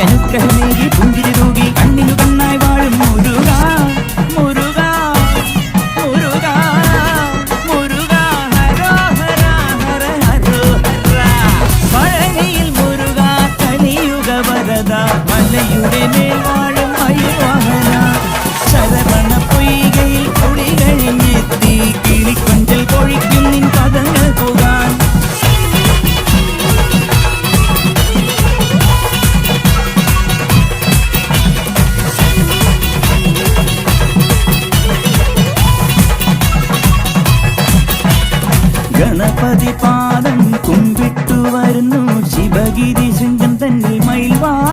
അനുഗ്രഹമേകി പുഞ്ചിരി തൂകി കണ്ണിനു കണ്ണായി വാഴും മുരുക മുരുക മുരുക മുരുക ഹരോഹര ഹര ഹരോഹര പഴനിയിൽ മുരുക കലിയുഗ വരദ മലയുടെ മേൽ